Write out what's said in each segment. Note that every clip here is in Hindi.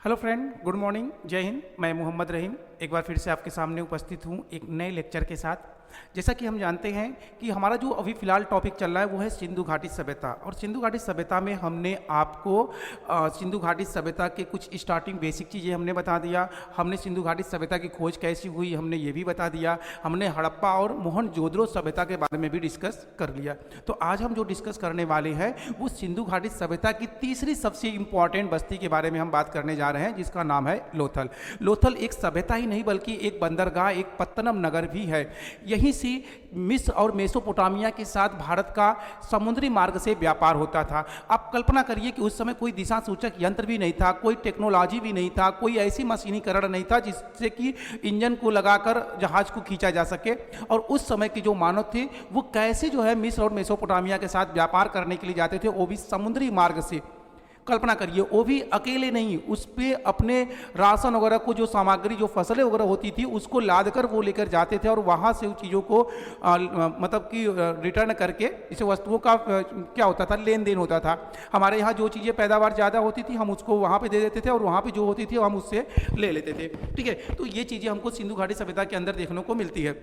हेलो फ्रेंड, गुड मॉर्निंग, जय हिंद। मैं मोहम्मद रहीम एक बार फिर से आपके सामने उपस्थित हूँ एक नए लेक्चर के साथ। जैसा कि हम जानते हैं कि हमारा जो अभी फ़िलहाल टॉपिक चल रहा है वो है सिंधु घाटी सभ्यता। और सिंधु घाटी सभ्यता में हमने आपको सिंधु घाटी सभ्यता के कुछ स्टार्टिंग बेसिक चीज़ें हमने बता दिया। हमने सिंधु घाटी सभ्यता की खोज कैसी हुई हमने ये भी बता दिया। हमने हड़प्पा और मोहनजोदड़ो सभ्यता के बारे में भी डिस्कस कर लिया। तो आज हम जो डिस्कस करने वाले हैं वो सिंधु घाटी सभ्यता की तीसरी सबसे इंपॉर्टेंट बस्ती के बारे में हम बात करने जा रहे हैं, जिसका नाम है लोथल। लोथल एक सभ्यता ही नहीं बल्कि एक बंदरगाह, एक पत्तनम नगर भी है। यहीं से मिस्र और मेसोपोटामिया के साथ भारत का समुद्री मार्ग से व्यापार होता था। आप कल्पना करिए कि उस समय कोई दिशा सूचक यंत्र भी नहीं था, कोई टेक्नोलॉजी भी नहीं था, कोई ऐसी मशीनीकरण नहीं था जिससे कि इंजन को लगाकर जहाज को खींचा जा सके। और उस समय के जो मानव थे वो कैसे जो है मिस्र और मेसोपोटामिया के साथ व्यापार करने के लिए जाते थे, वो भी समुद्री मार्ग से। कल्पना करिए, वो भी अकेले नहीं, उस पे अपने राशन वगैरह को, जो सामग्री, जो फसलें वगैरह होती थी उसको लाद कर वो लेकर जाते थे और वहाँ से उन चीज़ों को मतलब कि रिटर्न करके, इसे वस्तुओं का क्या होता था, लेन देन होता था। हमारे यहाँ जो चीज़ें पैदावार ज़्यादा होती थी हम उसको वहाँ पे दे देते थे और वहाँ पे जो होती थी हम उससे ले लेते थे। ठीक है, तो ये चीज़ें हमको सिंधु घाटी सभ्यता के अंदर देखने को मिलती है।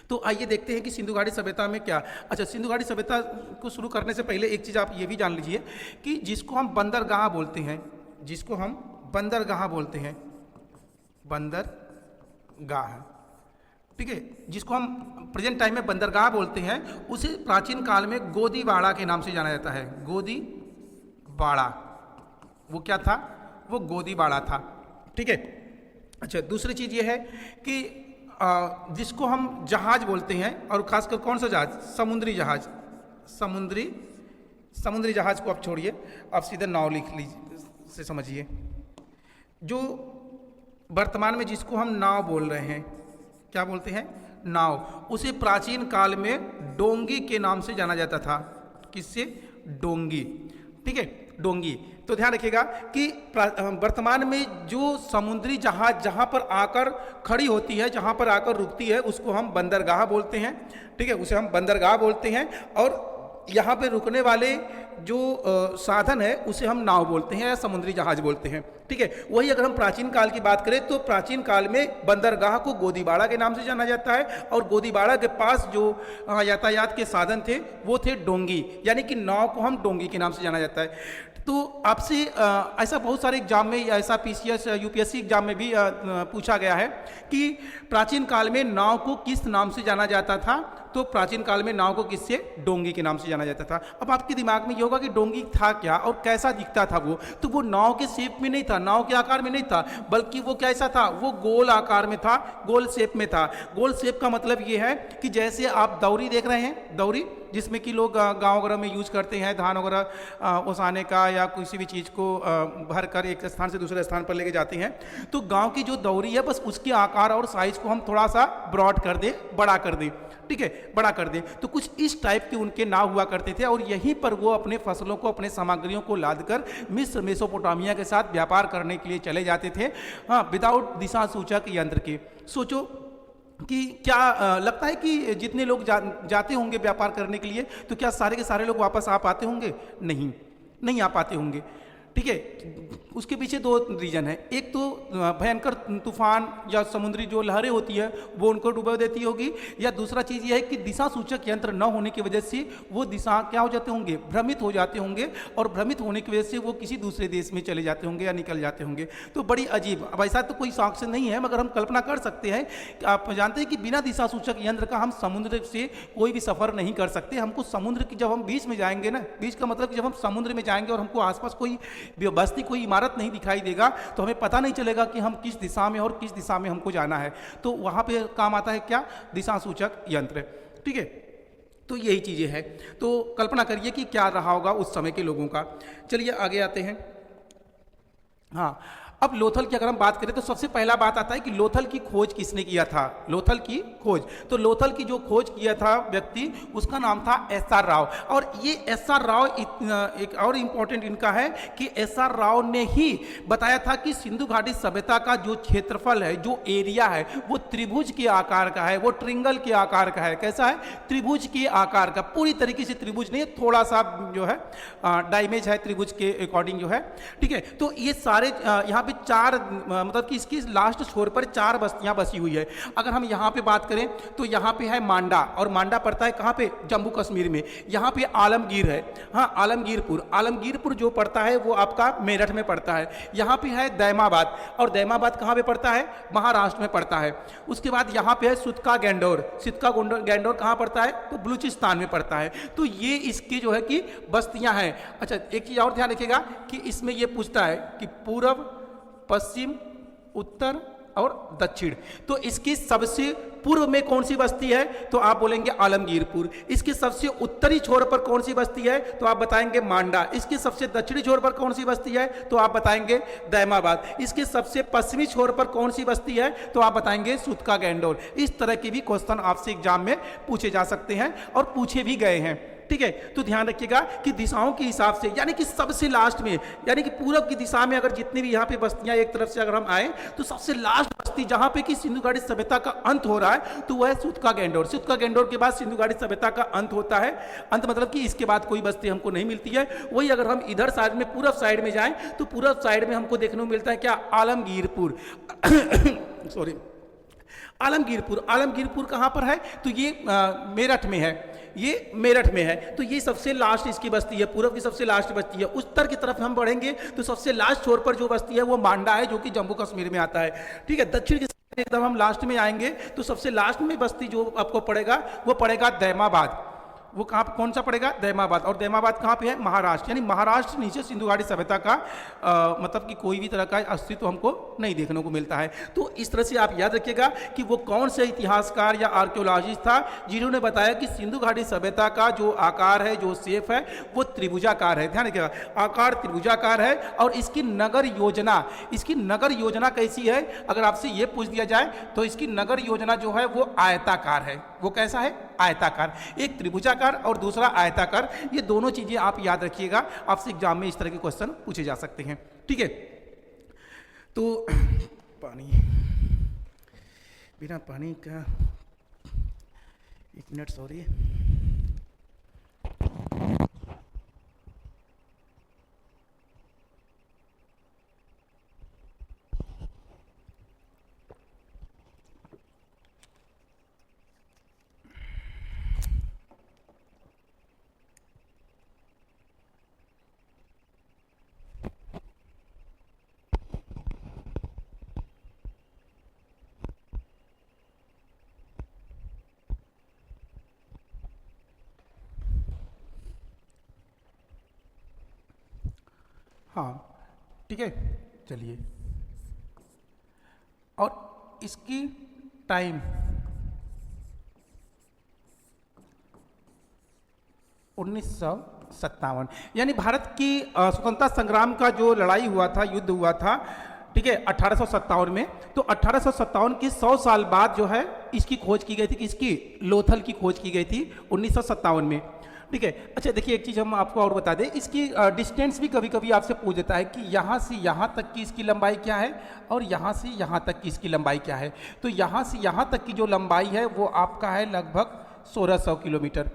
तो आइए देखते हैं कि सिंधु घाटी सभ्यता में क्या। अच्छा, सिंधु घाटी सभ्यता को शुरू करने से पहले एक चीज़ आप ये भी जान लीजिए कि जिसको हम बंदरगाह बोलते हैं, जिसको हम बंदरगाह बोलते हैं, बंदरगाह, ठीक है, जिसको हम प्रेजेंट टाइम में बंदरगाह बोलते हैं, उसे प्राचीन काल में गोदीबाड़ा के नाम से जाना जाता है। गोदीबाड़ा, वो क्या था, वो गोदीबाड़ा था। ठीक है। अच्छा, दूसरी चीज़ ये है कि जिसको हम जहाज बोलते हैं, और खासकर कौन सा जहाज, समुद्री जहाज। समुद्री जहाज को आप छोड़िए, आप सीधे नाव लिख लीजिए, से समझिए। जो वर्तमान में जिसको हम नाव बोल रहे हैं, क्या बोलते हैं, नाव, उसे प्राचीन काल में डोंगी के नाम से जाना जाता था। किससे, डोंगी। ठीक है, डोंगी। तो ध्यान रखिएगा कि वर्तमान में जो समुद्री जहाज जहां पर आकर खड़ी होती है, जहां पर आकर रुकती है, उसको हम बंदरगाह बोलते हैं। ठीक है, उसे हम बंदरगाह बोलते हैं। और यहाँ पे रुकने वाले जो साधन है उसे हम नाव बोलते हैं या समुद्री जहाज बोलते हैं। ठीक है, वही अगर हम प्राचीन काल की बात करें तो प्राचीन काल में बंदरगाह को गोदीबाड़ा के नाम से जाना जाता है, और गोदीबाड़ा के पास जो यातायात के साधन थे वो थे डोंगी, यानी कि नाव को हम डोंगी के नाम से जाना जाता है। तो आपसे ऐसा बहुत सारे एग्जाम में, ऐसा पीसीएस यूपीएससी एग्जाम में भी पूछा गया है कि प्राचीन काल में नाव को किस नाम से जाना जाता था। तो प्राचीन काल में नाव को किससे, डोंगी के नाम से जाना जाता था। अब आपके दिमाग में ये होगा कि डोंगी था क्या और कैसा दिखता था वो। तो वो नाव के शेप में नहीं था, नाव के आकार में नहीं था, बल्कि वो कैसा था, वो गोल आकार में था, गोल शेप में था। गोल शेप का मतलब ये है कि जैसे आप दौरी देख रहे हैं, दौरी जिसमें कि लोग गांव वगैरह में यूज करते हैं धान वगैरह ओसाने का, या किसी भी चीज़ को भर कर एक स्थान से दूसरे स्थान पर लेके जाते हैं। तो गांव की जो दौरी है, बस उसके आकार और साइज को हम थोड़ा सा ब्रॉड कर दें, बड़ा कर दें। ठीक है, बड़ा कर दें। तो कुछ इस टाइप के उनके नाव हुआ करते थे, और यहीं पर वो अपने फसलों को, अपने सामग्रियों को लाद कर मिस्र मेसोपोटामिया के साथ व्यापार करने के लिए चले जाते थे, हाँ, विदाउट दिशा सूचक यंत्र के। सोचो कि क्या लगता है कि जितने लोग जाते होंगे व्यापार करने के लिए, तो क्या सारे के सारे लोग वापस आ पाते होंगे? नहीं आ पाते होंगे। ठीक है, उसके पीछे दो रीजन है। एक तो भयंकर तूफान या समुद्री जो लहरें होती है वो उनको डुबा देती होगी, या दूसरा चीज़ ये है कि दिशा सूचक यंत्र न होने की वजह से वो दिशा क्या हो जाते होंगे, भ्रमित हो जाते होंगे, और भ्रमित होने की वजह से वो किसी दूसरे देश में चले जाते होंगे या निकल जाते होंगे। तो बड़ी अजीब, अब ऐसा तो कोई साक्ष्य नहीं है, मगर हम कल्पना कर सकते हैं। आप जानते हैं कि बिना दिशा सूचक यंत्र का हम समुद्र से कोई भी सफ़र नहीं कर सकते। हमको समुद्र की, जब हम बीच में जाएंगे ना, बीच का मतलब कि जब हम समुद्र में जाएंगे और हमको आसपास कोई बस्ती, कोई इमारत नहीं दिखाई देगा, तो हमें पता नहीं चलेगा कि हम किस दिशा में और किस दिशा में हमको जाना है। तो वहाँ पे काम आता है क्या, दिशा सूचक यंत्र। ठीक है, तो यही चीज़ें हैं। तो कल्पना करिए कि क्या रहा होगा उस समय के लोगों का। चलिए आगे आते हैं। हाँ, अब लोथल की अगर हम बात करें तो सबसे पहला बात आता है कि लोथल की खोज किसने किया था। लोथल की खोज, तो लोथल की जो खोज किया था व्यक्ति, उसका नाम था एस.आर. राव। और ये एस.आर. राव एक और इम्पॉर्टेंट इनका है कि एस.आर. राव ने ही बताया था कि सिंधु घाटी सभ्यता का जो क्षेत्रफल है, जो एरिया है, वो त्रिभुज के आकार का है, वो ट्रिंगल के आकार का है। कैसा है? त्रिभुज के आकार का, पूरी तरीके से त्रिभुज नहीं, थोड़ा सा जो है डाइमेज है त्रिभुज के अकॉर्डिंग जो है। ठीक है, तो ये सारे यहाँ पे चार मतलब कि इसकी लास्ट छोर पर चार बस्तियां बसी हुई है। अगर हम यहाँ पे बात करें तो यहाँ पे है मांडा, और मांडा पड़ता है कहाँ पे? जम्मू कश्मीर में। यहाँ पे आलमगीर है, हाँ आलमगीरपुर, आलमगीरपुर जो पड़ता है वो आपका मेरठ में पड़ता है। यहाँ पे है दैमाबाद, और दैमाबाद कहाँ पे पड़ता है? महाराष्ट्र में पड़ता है। उसके बाद यहाँ पे है सुतका गैंडोर, सुतका गैंडोर कहाँ पड़ता है? तो बलूचिस्तान में पड़ता है। तो ये इसके जो है कि बस्तियां हैं। अच्छा, एक चीज और ध्यान रखिएगा कि इसमें ये पूछता है कि पूर्व, पश्चिम, उत्तर और दक्षिण, तो इसकी सबसे पूर्व में कौन सी बस्ती है? तो आप बोलेंगे आलमगीरपुर। इसके सबसे उत्तरी छोर पर कौन सी बस्ती है? तो आप बताएंगे मांडा। इसके सबसे दक्षिणी छोर पर कौन सी बस्ती है? तो आप बताएंगे दैमाबाद। इसके सबसे पश्चिमी छोर पर कौन सी बस्ती है? तो आप बताएंगे सुतका गैंडोर। इस तरह के भी क्वेश्चन आपसे एग्जाम में पूछे जा सकते हैं और पूछे भी गए हैं। ठीक है, तो ध्यान रखिएगा कि दिशाओं के हिसाब से, यानी कि सबसे लास्ट में, यानी कि पूरब की दिशा में अगर जितनी भी यहाँ पे बस्तियां एक तरफ से अगर हम आए तो सबसे लास्ट बस्ती जहां पे कि सिंधु घाटी सभ्यता का अंत हो रहा है तो वह है सुतका गैंडोर। सुतका गैंडोर के बाद सिंधु घाटी सभ्यता का अंत होता है। अंत मतलब कि इसके बाद कोई बस्ती हमको नहीं मिलती है। वही अगर हम इधर साइड में पूरब साइड में जाएं तो पूरब साइड में हमको देखने को मिलता है क्या? आलमगीरपुर सॉरी, आलमगीरपुर। आलमगीरपुर कहां पर है? तो ये मेरठ में है, ये मेरठ में है। तो ये सबसे लास्ट इसकी बस्ती है, पूरब की सबसे लास्ट बस्ती है। उत्तर की तरफ हम बढ़ेंगे तो सबसे लास्ट छोर पर जो बस्ती है वो मांडा है, जो कि जम्मू कश्मीर में आता है। ठीक है, दक्षिण की एकदम हम लास्ट में आएंगे तो सबसे लास्ट में बस्ती जो आपको पड़ेगा वो पड़ेगा दैमाबाद। वो कहाँ, कौन सा पड़ेगा? दैमाबाद। और दैमाबाद कहाँ पे है? महाराष्ट्र। यानी महाराष्ट्र नीचे सिंधु घाटी सभ्यता का मतलब कि कोई भी तरह का अस्तित्व हमको नहीं देखने को मिलता है। तो इस तरह से आप याद रखिएगा कि वो कौन से इतिहासकार या आर्कियोलॉजिस्ट था जिन्होंने बताया कि सिंधु घाटी सभ्यता का जो आकार है, जो शेप है, वो त्रिभुजाकार है। ध्यान रखिएगा, आकार त्रिभुजाकार है। और इसकी नगर योजना, इसकी नगर योजना कैसी है? अगर आपसे ये पूछ दिया जाए तो इसकी नगर योजना जो है वो आयताकार है। वो कैसा है? आयताकार। एक त्रिभुजाकार और दूसरा आयताकार, ये दोनों चीजें आप याद रखिएगा, आपसे एग्जाम में इस तरह के क्वेश्चन पूछे जा सकते हैं। ठीक है, तो पानी, बिना पानी का, एक मिनट सॉरी। हाँ ठीक है, चलिए। और इसकी टाइम 1957, यानी भारत की स्वतंत्रता संग्राम का जो लड़ाई हुआ था, युद्ध हुआ था, ठीक है, 1857 में। तो 1857 के 100 साल बाद जो है इसकी खोज की गई थी, किसकी? लोथल की खोज की गई थी 1957 में। ठीक है, अच्छा देखिए, एक चीज़ हम आपको और बता दें, इसकी डिस्टेंस भी कभी कभी आपसे पूछ देता है कि यहाँ से यहाँ तक की इसकी लंबाई क्या है और यहाँ से यहाँ तक की इसकी लंबाई क्या है। तो यहाँ से यहाँ तक की जो लंबाई है वो आपका है लगभग 1600 किलोमीटर।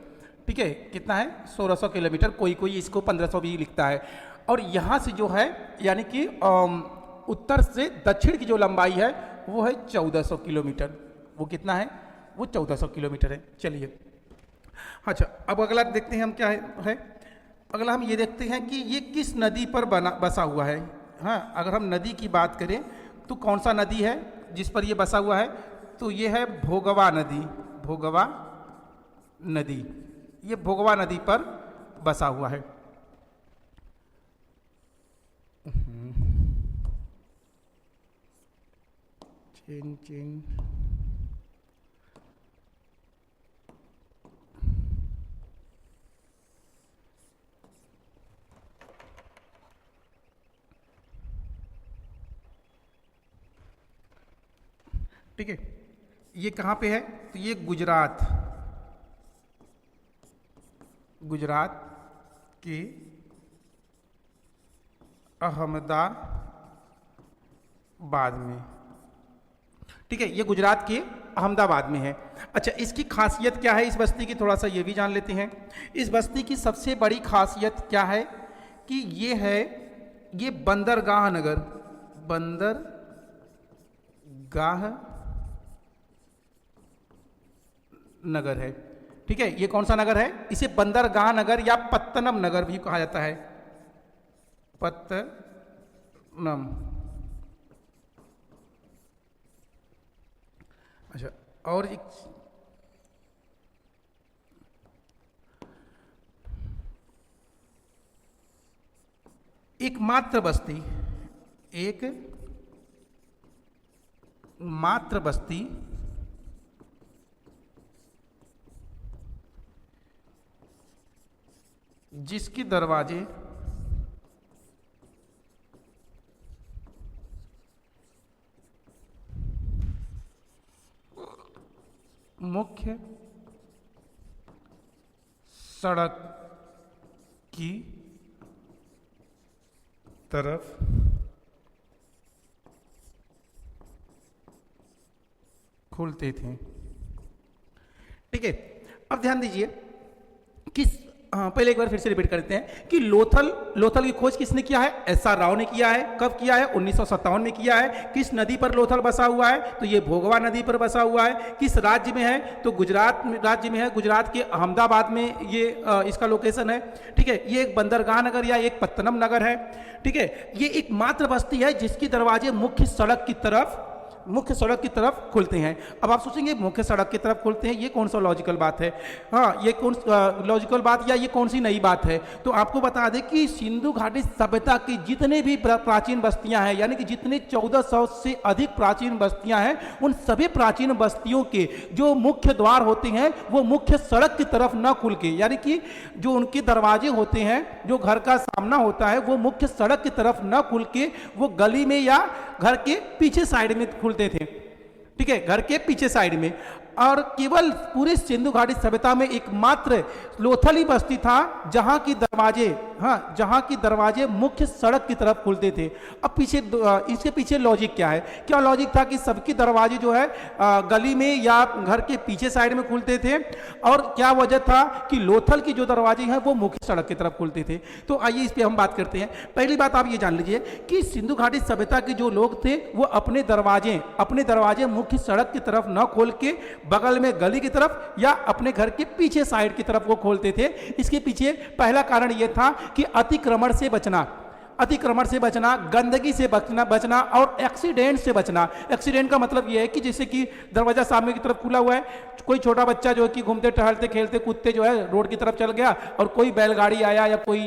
ठीक है, कितना है? 1600 किलोमीटर। कोई कोई इसको 1500 भी लिखता है। और यहाँ से जो है यानी कि उत्तर से दक्षिण की जो लंबाई है वो है 1400 किलोमीटर। वो कितना है? वो 1400 किलोमीटर है। चलिए, अच्छा अब अगला देखते हैं हम क्या है। अगला हम ये देखते हैं कि ये किस नदी पर बसा हुआ है। हाँ, अगर हम नदी की बात करें तो कौन सा नदी है जिस पर ये बसा हुआ है? तो ये है भोगवा नदी। भोगवा नदी, ये भोगवा नदी पर बसा हुआ है। चिन चिन ठीक है, ये कहाँ पे है? तो ये गुजरात, गुजरात के अहमदाबाद में। ठीक है, ये गुजरात के अहमदाबाद में है। अच्छा, इसकी खासियत क्या है इस बस्ती की, थोड़ा सा ये भी जान लेते हैं। इस बस्ती की सबसे बड़ी खासियत क्या है कि ये है, ये बंदरगाह नगर, बंदरगाह नगर है। ठीक है, ये कौन सा नगर है? इसे बंदरगाह नगर या पत्तनम नगर भी कहा जाता है, पत्तनम। अच्छा, और एक मात्र बस्ती, एक मात्र बस्ती जिसके दरवाजे मुख्य सड़क की तरफ खुलते थे। ठीक है, अब ध्यान दीजिए कि पहले एक बार फिर से रिपीट करते हैं कि लोथल की खोज किसने किया है? एस.आर. राव ने किया है। कब किया है? 1957 में किया है। किस नदी पर लोथल बसा हुआ है? तो ये भोगवा नदी पर बसा हुआ है। किस राज्य में है? तो गुजरात राज्य में है, गुजरात के अहमदाबाद में ये इसका लोकेशन है। ठीक है, ये एक बंदरगाह नगर या एक पत्तनम नगर है। ठीक है, ये एक मात्र बस्ती है जिसकी दरवाजे मुख्य सड़क की तरफ खुलते हैं। अब आप सोचेंगे मुख्य सड़क की तरफ खुलते हैं, ये कौन सा लॉजिकल बात है? हाँ, ये कौन लॉजिकल बात या ये कौन सी नई बात है? तो आपको बता दें कि सिंधु घाटी सभ्यता की जितने भी प्राचीन बस्तियां हैं, यानी कि जितने 1400 से अधिक प्राचीन बस्तियां हैं, उन सभी प्राचीन बस्तियों के जो मुख्य द्वार होते हैं वो मुख्य सड़क की तरफ न खुल के, यानी कि जो उनके दरवाजे होते हैं, जो घर का सामना होता है, वो मुख्य सड़क की तरफ न खुल के वो गली में या घर के पीछे साइड में खुलते थे। ठीक है, घर के पीछे साइड में। और केवल पूरे सिंधु घाटी सभ्यता में एकमात्र लोथल ही बस्ती था जहां की दरवाजे मुख्य सड़क की तरफ खुलते थे। अब इसके पीछे लॉजिक क्या है? क्या लॉजिक था कि सबके दरवाजे जो है गली में या घर के पीछे साइड में खुलते थे, और क्या वजह था कि लोथल की जो दरवाजे हैं वो मुख्य सड़क की तरफ खुलते थे? तो आइए इस पर हम बात करते हैं। पहली बात आप ये जान लीजिए कि सिंधु घाटी सभ्यता के जो लोग थे वो अपने दरवाजे मुख्य सड़क की तरफ न खोल के बगल में गली की तरफ या अपने घर के पीछे साइड की तरफ वो खोलते थे। इसके पीछे पहला कारण यह था कि अतिक्रमण से बचना, गंदगी से बचना और एक्सीडेंट से बचना। एक्सीडेंट का मतलब यह है कि जैसे कि दरवाजा सामने की तरफ खुला हुआ है, कोई छोटा बच्चा जो है कि घूमते टहलते खेलते कूदते जो है रोड की तरफ चल गया, और कोई बैलगाड़ी आया या कोई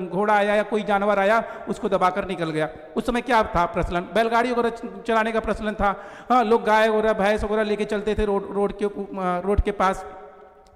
घोड़ा आया या कोई जानवर आया, उसको दबाकर निकल गया। उस समय क्या था प्रचलन? बैलगाड़ी वगैरह चलाने का प्रचलन था। हाँ, लोग गाय वगैरह भैंस वगैरह लेके चलते थे रोड के पास।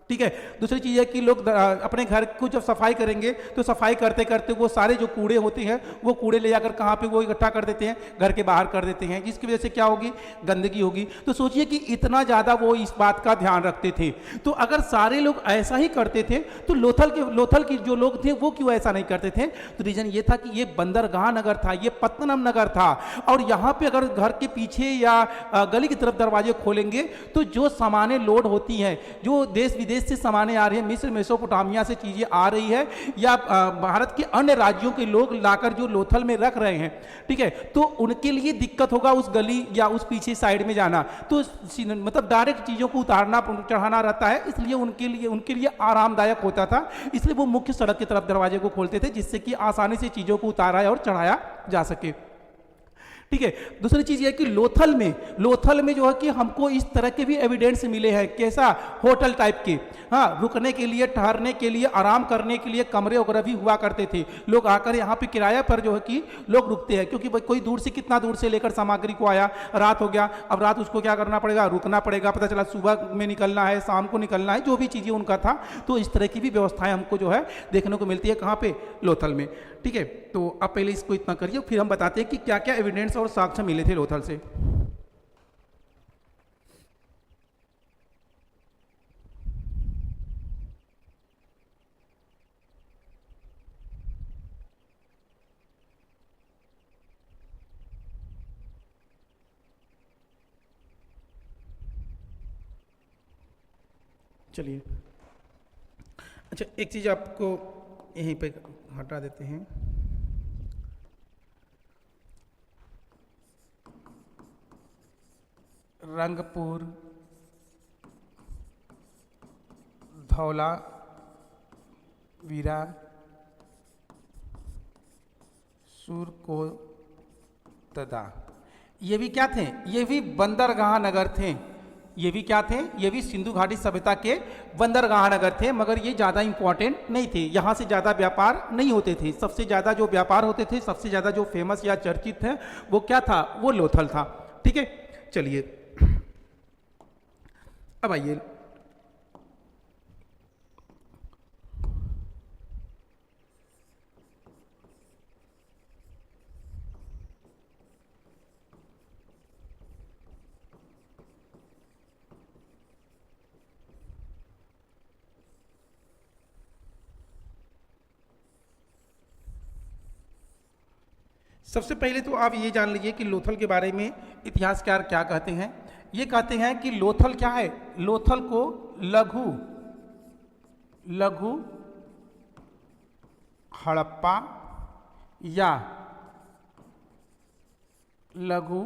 ठीक है, दूसरी चीज़ है कि लोग अपने घर को जब सफाई करेंगे तो सफाई करते करते वो सारे जो कूड़े होते हैं वो कूड़े ले जाकर कहाँ पे वो इकट्ठा कर देते हैं? घर के बाहर कर देते हैं, जिसकी वजह से क्या होगी? गंदगी होगी। तो सोचिए कि इतना ज़्यादा वो इस बात का ध्यान रखते थे। तो अगर सारे लोग ऐसा ही करते थे तो लोथल के जो लोग थे वो क्यों ऐसा नहीं करते थे? तो रीजन ये था कि ये बंदरगाह नगर था, ये पत्तनम नगर था, और यहाँ पे अगर घर के पीछे या गली की तरफ दरवाजे खोलेंगे तो जो सामान्य लोड होती हैं, जो देश विदेश से सामाने आ रही है, मिस्र मेसोपोटामिया से चीजें आ रही है, या भारत के अन्य राज्यों के लोग लाकर जो लोथल में रख रहे हैं, ठीक है, तो उनके लिए दिक्कत होगा उस गली या उस पीछे साइड में जाना। तो मतलब डायरेक्ट चीजों को उतारना चढ़ाना रहता है, इसलिए उनके लिए आरामदायक होता था। इसलिए वो मुख्य सड़क की तरफ दरवाजे को खोलते थे जिससे कि आसानी से चीजों को उतारा और चढ़ाया जा सके। ठीक है, दूसरी चीज यह कि लोथल में जो है कि हमको इस तरह के भी एविडेंस मिले हैं। कैसा? होटल टाइप के, हाँ, रुकने के लिए, ठहरने के लिए, आराम करने के लिए कमरे वगैरह भी हुआ करते थे। लोग आकर यहाँ पे किराया पर जो है कि लोग रुकते हैं, क्योंकि कोई दूर से, कितना दूर से लेकर सामग्री को आया, रात हो गया, अब रात उसको क्या करना पड़ेगा? रुकना पड़ेगा। पता चला सुबह में निकलना है, शाम को निकलना है, जो भी चीजें उनका था। तो इस तरह की भी व्यवस्थाएं हमको जो है देखने को मिलती है। कहाँ पे? लोथल में। ठीक है, तो आप पहले इसको इतना करिए, फिर हम बताते हैं कि क्या क्या एविडेंस और साक्ष्य मिले थे लोथल से। चलिए, अच्छा एक चीज़ आपको यहीं पे हटा देते हैं। रंगपुर, धौला वीरा, सुरकोतदा, ये भी क्या थे? ये भी बंदरगाह नगर थे। ये भी क्या थे? ये भी सिंधु घाटी सभ्यता के बंदरगाह नगर थे, मगर ये ज़्यादा इंपॉर्टेंट नहीं थे। यहाँ से ज़्यादा व्यापार नहीं होते थे। सबसे ज़्यादा जो व्यापार होते थे, सबसे ज़्यादा जो फेमस या चर्चित है वो क्या था? वो लोथल था। ठीक है, चलिए अब आइए, सबसे पहले तो आप ये जान लीजिए कि लोथल के बारे में इतिहासकार क्या कहते हैं। ये कहते हैं कि लोथल क्या है? लोथल को लघु लघु हड़प्पा या लघु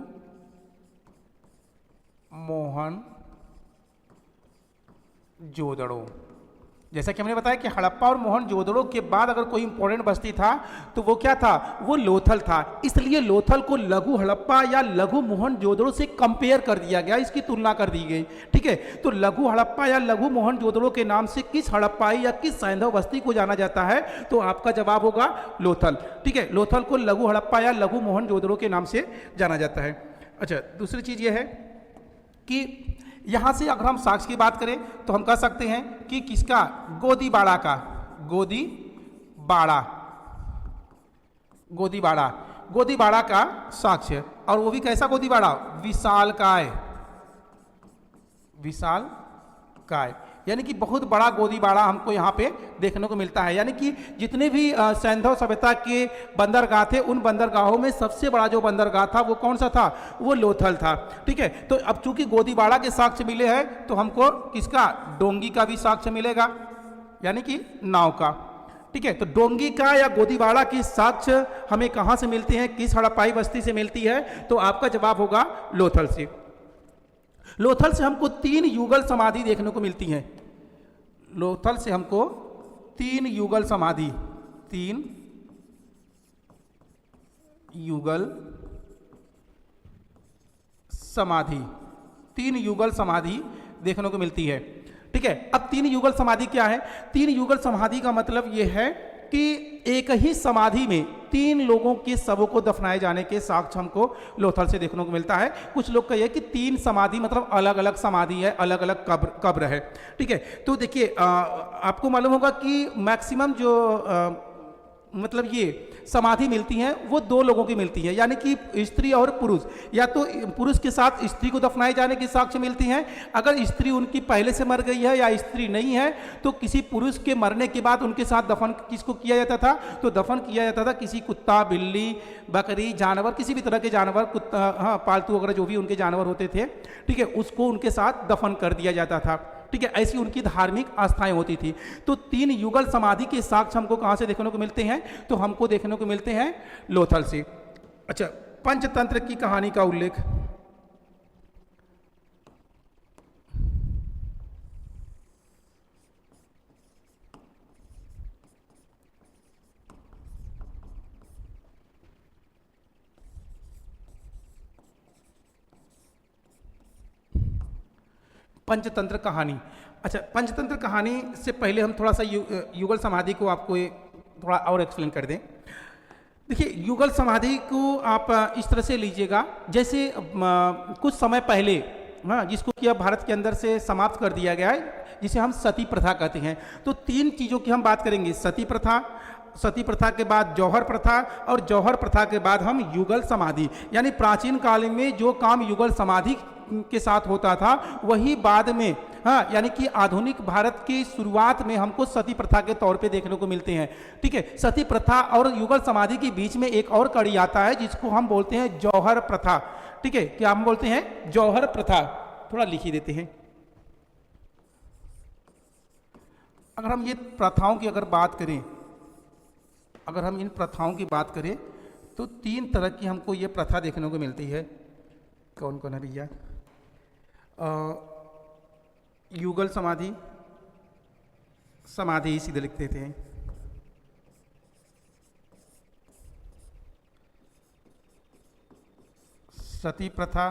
मोहन जोदड़ो, जैसा कि हमने बताया कि हड़प्पा और मोहन जोदड़ो के बाद अगर कोई इंपॉर्टेंट बस्ती था तो वो क्या था? वो लोथल था। इसलिए लोथल को लघु हड़प्पा या लघु मोहन जोदड़ो से कंपेयर कर दिया गया, इसकी तुलना कर दी गई। ठीक है, तो लघु हड़प्पा या लघु मोहन जोदड़ो के नाम से किस हड़प्पाई या किस सैंधव बस्ती को जाना जाता है? तो आपका जवाब होगा लोथल। ठीक है, लोथल को लघु हड़प्पा या लघु मोहन जोदड़ो के नाम से जाना जाता है। अच्छा, दूसरी चीज यह है कि यहाँ से अगर हम साक्ष्य की बात करें तो हम कह सकते हैं कि किसका? गोदीबाड़ा का, गोदीबाड़ा का साक्ष्य। और वो भी कैसा गोदीबाड़ा? विशालकाय, यानी कि बहुत बड़ा गोदीबाड़ा हमको यहाँ पे देखने को मिलता है। यानी कि जितने भी सैंधव सभ्यता के बंदरगाह थे, उन बंदरगाहों में सबसे बड़ा जो बंदरगाह था वो कौन सा था? वो लोथल था। ठीक है, तो अब चूंकि गोदीबाड़ा के साक्ष्य मिले हैं तो हमको किसका? डोंगी का भी साक्ष्य मिलेगा, यानी कि नाव का। ठीक है, तो डोंगी का या गोदीबाड़ा की साक्ष्य हमें कहाँ से मिलते हैं? किस हड़प्पाई बस्ती से मिलती है? तो आपका जवाब होगा लोथल से। लोथल से हमको 3 युगल समाधि देखने को मिलती हैं। लोथल से हमको 3 युगल समाधि, 3 युगल समाधि देखने को मिलती है। ठीक है, अब 3 युगल समाधि क्या है? 3 युगल समाधि का मतलब यह है कि एक ही समाधि में 3 लोगों के शवों को दफनाए जाने के साक्ष्य हमको लोथल से देखने को मिलता है। कुछ लोग कहिए कि 3 समाधि मतलब अलग अलग समाधि है, अलग अलग कब्र है। ठीक है, तो देखिए आपको मालूम होगा कि मैक्सिमम जो मतलब ये समाधि मिलती हैं वो 2 लोगों की मिलती है, यानी कि स्त्री और पुरुष। या तो पुरुष के साथ स्त्री को दफनाए जाने के साक्ष्य मिलती हैं। अगर स्त्री उनकी पहले से मर गई है या स्त्री नहीं है तो किसी पुरुष के मरने के बाद उनके साथ दफन किसको किया जाता था? तो दफन किया जाता था किसी कुत्ता, बिल्ली, बकरी, जानवर, किसी भी तरह के जानवर, कुत्ता, हाँ पालतू वगैरह जो भी उनके जानवर होते थे, ठीक है, उसको उनके साथ दफन कर दिया जाता था। ठीक है, ऐसी उनकी धार्मिक आस्थाएं होती थी। तो 3 युगल समाधि के साक्ष्य हमको कहां से देखने को मिलते हैं? तो हमको देखने को मिलते हैं लोथल से। अच्छा, पंचतंत्र की कहानी का उल्लेख, पंचतंत्र कहानी। अच्छा, पंचतंत्र कहानी से पहले हम थोड़ा सा युगल समाधि को आपको थोड़ा और एक्सप्लेन कर दें। देखिए, युगल समाधि को आप इस तरह से लीजिएगा जैसे कुछ समय पहले, हाँ, जिसको कि अब भारत के अंदर से समाप्त कर दिया गया है, जिसे हम सती प्रथा कहते हैं। तो 3 चीज़ों की हम बात करेंगे, सती प्रथा के बाद जौहर प्रथा, और जौहर प्रथा के बाद हम युगल समाधि। यानी प्राचीन काल में जो काम युगल समाधि के साथ होता था वही बाद में, हाँ, यानी कि आधुनिक भारत की शुरुआत में हमको सती प्रथा के तौर पे देखने को मिलते हैं। ठीक है, सती प्रथा और युगल समाधि के बीच में एक और कड़ी आता है जिसको हम बोलते हैं जौहर प्रथा। ठीक है, क्या हम बोलते हैं? जौहर प्रथा। थोड़ा लिख ही देते हैं। अगर हम ये प्रथाओं की अगर बात करें, अगर हम इन प्रथाओं की बात करें तो 3 तरह की हमको ये प्रथा देखने को मिलती है। कौन कौन है भैया? युगल समाधि, समाधि ही सीधे लिख देते हैं। सती प्रथा,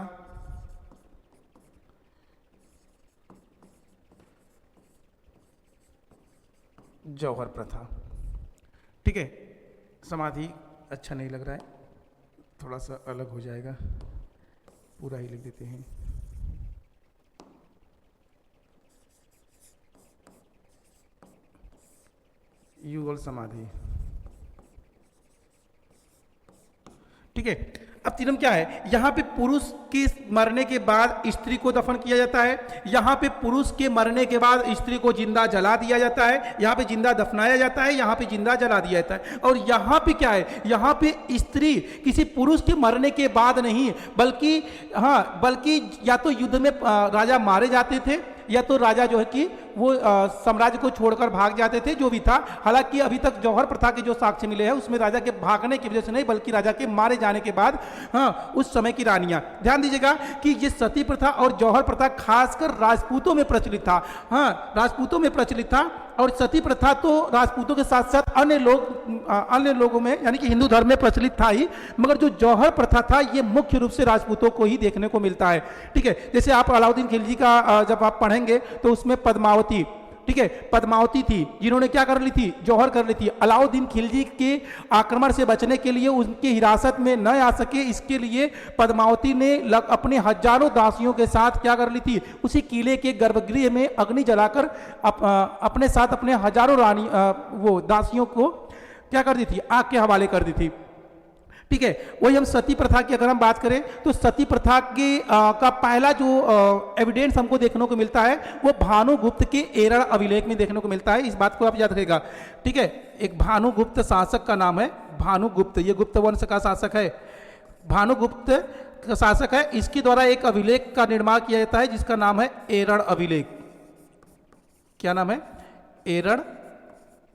जौहर प्रथा। ठीक है, समाधि अच्छा नहीं लग रहा है, थोड़ा सा अलग हो जाएगा, पूरा ही लिख देते हैं। युगल समाधि। ठीक है, अब तीनम क्या है, यहां पे पुरुष के मरने के बाद स्त्री को दफन किया जाता है, यहां पे पुरुष के मरने के बाद स्त्री को जिंदा जला दिया जाता है, यहां पे जिंदा दफनाया जाता है, यहां पे जिंदा जला दिया जाता है। और यहां पे क्या है, यहां पे स्त्री किसी पुरुष के मरने के बाद नहीं, बल्कि या तो युद्ध में राजा मारे जाते थे, या तो राजा जो है कि वो साम्राज्य को छोड़कर भाग जाते थे, जो भी था। हालांकि अभी तक जौहर प्रथा के जो साक्ष्य मिले हैं उसमें राजा के भागने की वजह से नहीं, बल्कि राजा के मारे जाने के बाद उस समय की रानियां। ध्यान दीजिएगा कि ये सती प्रथा और जौहर प्रथा खासकर राजपूतों में प्रचलित था। राजपूतों में प्रचलित था, और सती प्रथा तो राजपूतों के साथ साथ अन्य लोगों में यानी कि हिंदू धर्म में प्रचलित था ही, मगर जो जौहर प्रथा था ये मुख्य रूप से राजपूतों को ही देखने को मिलता है। ठीक है, जैसे आप अलाउद्दीन खिलजी का जब आप पढ़ेंगे तो उसमें पद्मावती, ठीक है, पद्मावती थी जिन्होंने क्या कर ली थी, जौहर कर ली थी। अलाउद्दीन खिलजी के आक्रमण से बचने के लिए, उनकी हिरासत में न आ सके इसके लिए पद्मावती ने अपने हजारों दासियों के साथ क्या कर ली थी, उसी किले के गर्भगृह में अग्नि जलाकर अपने साथ अपने हजारों रानी वो दासियों को क्या कर दी थी, आग के हवाले कर दी थी। ठीक है, वही हम सती प्रथा की अगर हम बात करें तो सती प्रथा के का पहला जो एविडेंस हमको देखने को मिलता है वो भानुगुप्त के एरड़ अभिलेख में देखने को मिलता है। इस बात को आप याद रखिएगा। ठीक है, एक भानुगुप्त शासक का नाम है भानुगुप्त, ये गुप्त वंश का शासक है, भानुगुप्त का शासक है। इसके द्वारा एक अभिलेख का निर्माण किया जाता है जिसका नाम है एरड़ अभिलेख। क्या नाम है? एरड़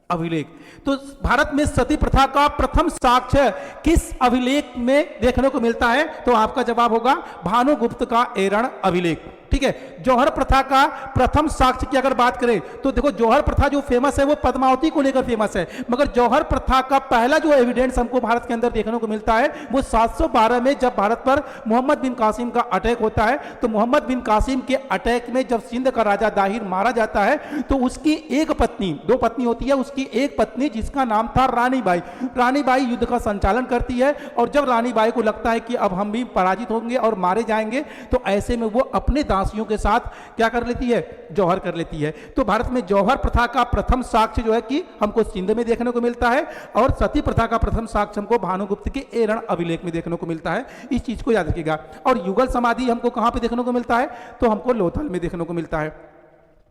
अभिलेख। तो भारत में सती प्रथा का प्रथम साक्ष्य किस अभिलेख में देखने को मिलता है? तो आपका जवाब होगा भानुगुप्त का एरड़ अभिलेख। ठीक है, जौहर प्रथा का प्रथम साक्ष्य की अगर बात करें तो देखो जौहर प्रथा जो फेमस है वो पद्मावती को लेकर फेमस है, मगर जौहर प्रथा का पहला जो एविडेंस हमको भारत के अंदर देखने को मिलता है वो 712 में जब भारत पर मोहम्मद बिन कासिम का अटैक होता है। तो मोहम्मद बिन कासिम के अटैक में जब सिंध का राजा दाहिर मारा जाता है तो उसकी एक पत्नी, 2 पत्नी होती है, उसकी एक पत्नी जिसका नाम था रानी बाई, रानी बाई युद्ध का संचालन करती है। और जब रानी बाई को लगता है कि अब हम भी पराजित होंगे और मारे जाएंगे, तो ऐसे में वो अपने दासियों के साथ क्या कर लेती है, जौहर कर लेती है। तो भारत में जौहर प्रथा का प्रथम साक्ष्य जो है कि हमको सिंध में देखने को मिलता है, और सती प्रथा का प्रथम साक्ष्य हमको भानुगुप्त के एरड़ अभिलेख में देखने को मिलता है। इस चीज को याद रखिएगा। और युगल समाधि हमको कहां पे देखने को मिलता है? तो हमको लोथल में देखने को मिलता है।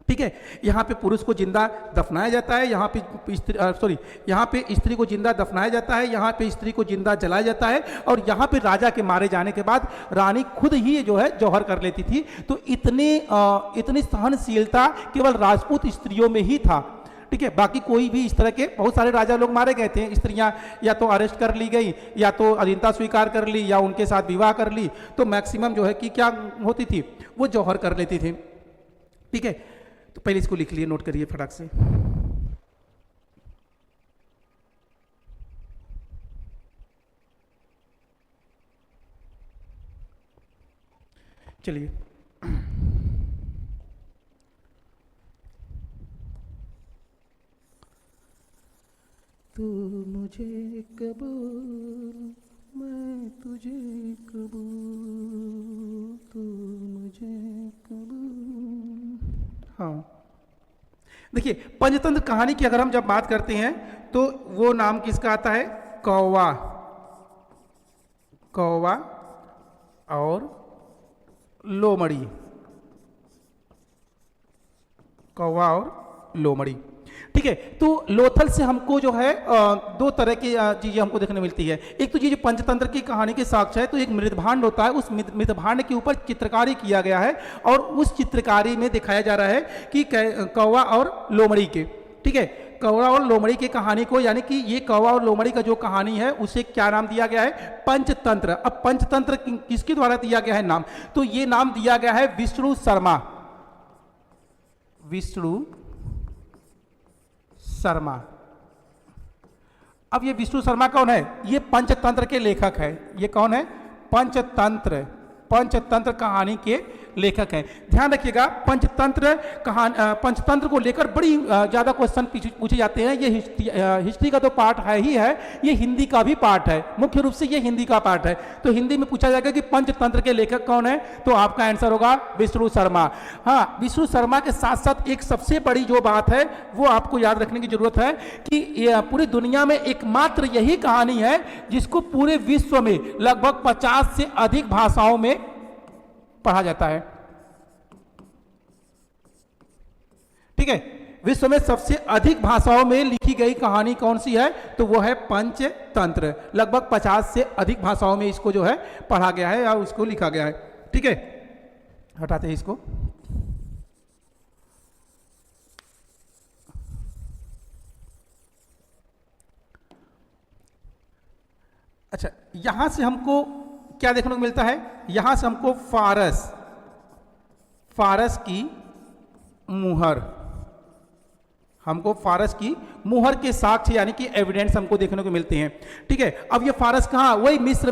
ठीक है, यहाँ पे पुरुष को जिंदा दफनाया जाता है, यहाँ पे स्त्री को जिंदा दफनाया जाता है, यहाँ पे स्त्री को जिंदा जलाया जाता है, और यहाँ पे राजा के मारे जाने के बाद रानी खुद ही जो है जौहर कर लेती थी। तो इतनी सहनशीलता केवल राजपूत स्त्रियों में ही था। ठीक है, बाकी कोई भी इस तरह के बहुत सारे राजा लोग मारे गए थे, स्त्रियां या तो अरेस्ट कर ली गई, या तो अधीनता स्वीकार कर ली, या उनके साथ विवाह कर ली। तो मैक्सिमम जो है कि क्या होती थी, वो जौहर कर लेती थी। ठीक है, तो पहले इसको लिख लिए, नोट करिए फटाक से। चलिए, तू मुझे कबूल, मैं तुझे कबूल, तू मुझे कबूल। हाँ, देखिए पंचतंत्र कहानी की अगर हम जब बात करते हैं तो वो नाम किसका आता है? कौवा, कौवा और लोमड़ी, कौवा और लोमड़ी। ठीक है, तो लोथल से हमको जो है 2 तरह की चीजें हमको देखने मिलती है। एक तो ये जो पंचतंत्र की कहानी के साक्ष्य है, तो एक मृदभांड होता है, उस मृदभांड के ऊपर चित्रकारी किया गया है, और उस चित्रकारी में दिखाया जा रहा है कि कौवा और लोमड़ी के। ठीक है। कौवा और लोमड़ी की कहानी को, यानी कि ये कौवा और लोमड़ी का जो कहानी है उसे क्या नाम दिया गया है? पंचतंत्र। अब पंचतंत्र किसके द्वारा दिया गया है नाम? तो ये नाम दिया गया है विष्णु शर्मा। विष्णु शर्मा। अब ये विष्णु शर्मा कौन है? ये पंचतंत्र के लेखक है। ये कौन है? पंचतंत्र, पंचतंत्र कहानी के लेखक हैं। ध्यान रखिएगा, पंचतंत्र कहानी, पंचतंत्र को लेकर बड़ी ज़्यादा क्वेश्चन पूछे जाते हैं। ये हिस्ट्री का तो पार्ट है ही है, ये हिंदी का भी पार्ट है, मुख्य रूप से ये हिंदी का पार्ट है। तो हिंदी में पूछा जाएगा कि पंचतंत्र के लेखक कौन है, तो आपका आंसर होगा विष्णु शर्मा। हाँ, विष्णु शर्मा के साथ साथ एक सबसे बड़ी जो बात है वो आपको याद रखने की जरूरत है कि पूरी दुनिया में एकमात्र यही कहानी है जिसको पूरे विश्व में लगभग 50 से अधिक भाषाओं में पढ़ा जाता है। ठीक है, विश्व में सबसे अधिक भाषाओं में लिखी गई कहानी कौन सी है? तो वो है पंचतंत्र। लगभग 50 से अधिक भाषाओं में इसको जो है पढ़ा गया है या उसको लिखा गया है। ठीक है, हटाते हैं इसको। अच्छा, यहां से हमको क्या देखने को मिलता है? यहां से हमको फारस, फारस की मुहर, हमको फारस की मुहर के साक्ष्य यानी कि एविडेंस हमको देखने को मिलते हैं। ठीक है, अब ये फारस कहाँ? वही मिस्र,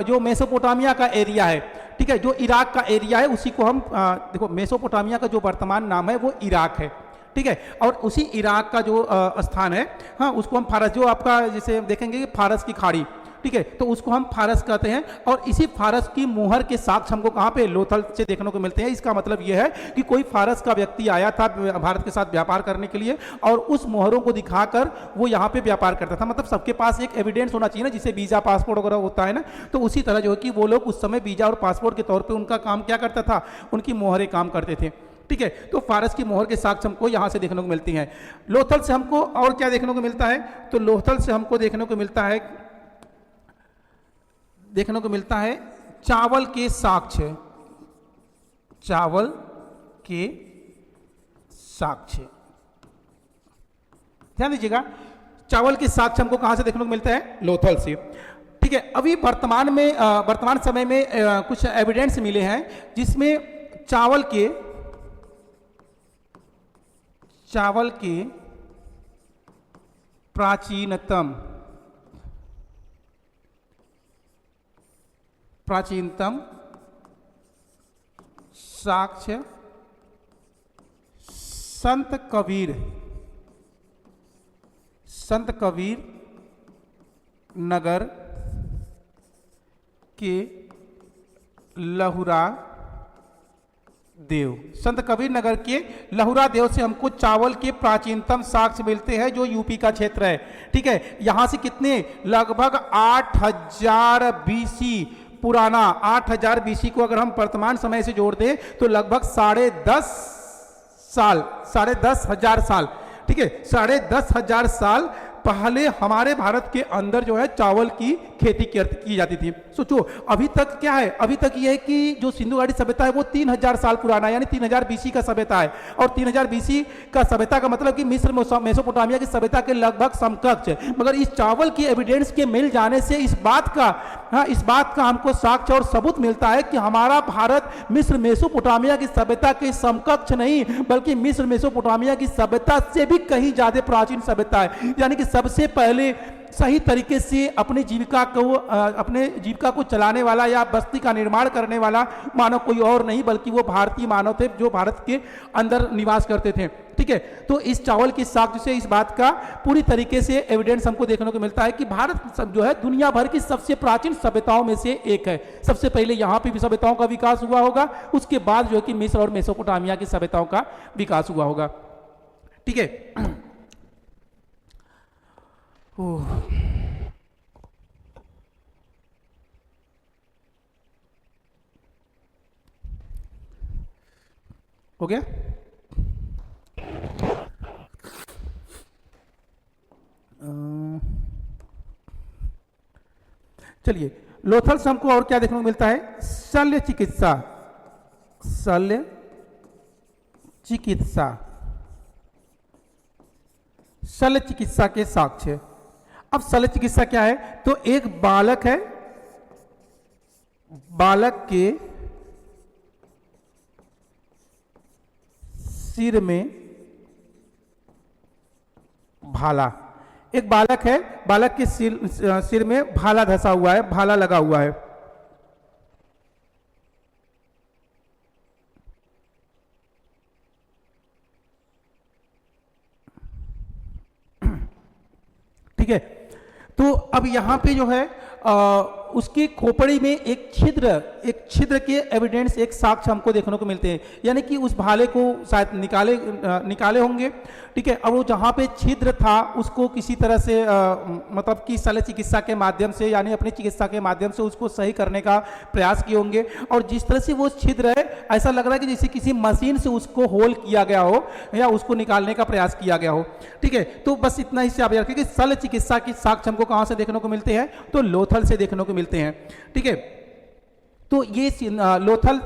जो मेसोपोटामिया का एरिया है। ठीक है, जो इराक का एरिया है उसी को हम देखो, मेसोपोटामिया का जो वर्तमान नाम है वो इराक है। ठीक है, और उसी इराक का जो स्थान है, हाँ, उसको हम फारस, जो आपका जैसे देखेंगे फारस की खाड़ी, ठीक है, तो उसको हम फारस कहते हैं। और इसी फारस की मुहर के साक्ष्य हमको कहाँ पे? लोथल से देखने को मिलते हैं। इसका मतलब यह है कि कोई फारस का व्यक्ति आया था भारत के साथ व्यापार करने के लिए और उस मुहरों को दिखाकर वो यहाँ पे व्यापार करता था। मतलब सबके पास एक एविडेंस होना चाहिए ना, जिसे वीजा पासपोर्ट वगैरह होता है ना, तो उसी तरह जो है कि वो लोग उस समय वीजा और पासपोर्ट के तौर पर उनका काम क्या करता था? उनकी मोहरें काम करते थे। ठीक है, तो फारस की मोहर के साक्ष्य हमको यहाँ से देखने को मिलती हैं। लोथल से हमको और क्या देखने को मिलता है? तो लोथल से हमको देखने को मिलता है चावल के साक्ष्य, चावल के साक्ष्य। ध्यान दीजिएगा, चावल के साक्ष्य हमको कहां से देखने को मिलता है? लोथल से। ठीक है, अभी वर्तमान समय में कुछ एविडेंस मिले हैं जिसमें चावल के प्राचीनतम साक्ष्य संत कबीर नगर के लहुरा देव, संत कबीर नगर के लहुरा देव से हमको चावल के प्राचीनतम साक्ष्य मिलते हैं, जो यूपी का क्षेत्र है। ठीक है, यहां से कितने? लगभग 8000 बीसी पुराना, 8000 बीसी को अगर हम वर्तमान समय से जोड़ दें तो लगभग 10,500 साल। ठीक है, 10,500 साल पहले हमारे भारत के अंदर जो है चावल की खेती की जाती थी। सोचो, अभी तक क्या है? अभी तक ये है कि जो सिंधु घाटी सभ्यता है वो 3000 साल पुराना है, यानी 3000 बीसी का सभ्यता है। और 3000 बीसी का सभ्यता का मतलब कि मिस्र मेसोपोटामिया की सभ्यता के लगभग समकक्ष है। मगर इस चावल की एविडेंस के मिल जाने से इस बात का हमको साक्ष्य और सबूत मिलता है कि हमारा भारत मिस्र मेसोपोटामिया की सभ्यता के समकक्ष नहीं, बल्कि मिस्र मेसोपोटामिया की सभ्यता से भी कहीं ज्यादा प्राचीन सभ्यता है। यानी कि सबसे पहले सही तरीके से अपनी जीविका को चलाने वाला या बस्ती का निर्माण करने वाला मानव कोई और नहीं, बल्कि वो भारतीय मानव थे जो भारत के अंदर निवास करते थे। ठीक है, तो इस चावल की साक्ष्य से इस बात का पूरी तरीके से एविडेंस हमको देखने को मिलता है कि भारत जो है दुनिया भर की सबसे प्राचीन सभ्यताओं में से एक है। सबसे पहले यहाँ पे भी सभ्यताओं का विकास हुआ होगा, उसके बाद जो है कि मिस्र और मेसोपोटामिया की सभ्यताओं का विकास हुआ होगा। ठीक है, हो गया। चलिए, लोथल से हमको और क्या देखने को मिलता है? शल्य चिकित्सा। शल्य चिकित्सा के साक्ष्य। अब शल्य चिकित्सा क्या है? तो एक बालक है, बालक के सिर में भाला, एक बालक है, बालक के सिर में भाला धंसा हुआ है, भाला लगा हुआ है। ठीक है, तो अब यहां पे जो है उसकी खोपड़ी में एक छिद्र के एविडेंस, एक साक्ष्य हमको देखने को मिलते हैं, यानी कि उस भाले को शायद निकाले होंगे। ठीक है, अब वो जहाँ पे छिद्र था उसको किसी तरह से मतलब कि शल्य चिकित्सा के माध्यम से, यानी अपनी चिकित्सा के माध्यम से उसको सही करने का प्रयास किए होंगे। और जिस तरह से वो छिद्र है, ऐसा लग रहा है कि जैसे किसी मशीन से उसको होल किया गया हो या उसको निकालने का प्रयास किया गया हो। ठीक है, तो बस इतना ही से आप याद रखिए कि शल्य चिकित्सा की साक्ष्य हमको कहाँ से देखने को मिलते हैं? तो लोथल से देखने को मिलते हैं। ठीक है, तो ये लोथल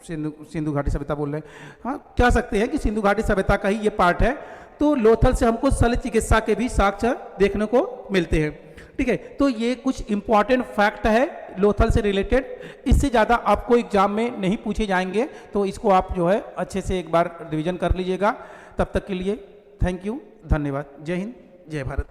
सिंधु घाटी सभ्यता बोल रहे हैं, हाँ कह सकते हैं कि सिंधु घाटी सभ्यता का ही ये पार्ट है। तो लोथल से हमको शल्य चिकित्सा के भी साक्ष्य देखने को मिलते हैं। ठीक है, तो ये कुछ इंपॉर्टेंट फैक्ट है लोथल से रिलेटेड, इससे ज़्यादा आपको एग्जाम में नहीं पूछे जाएंगे, तो इसको आप जो है अच्छे से एक बार रिवीजन कर लीजिएगा। तब तक के लिए थैंक यू, धन्यवाद। जय हिंद, जय भारत।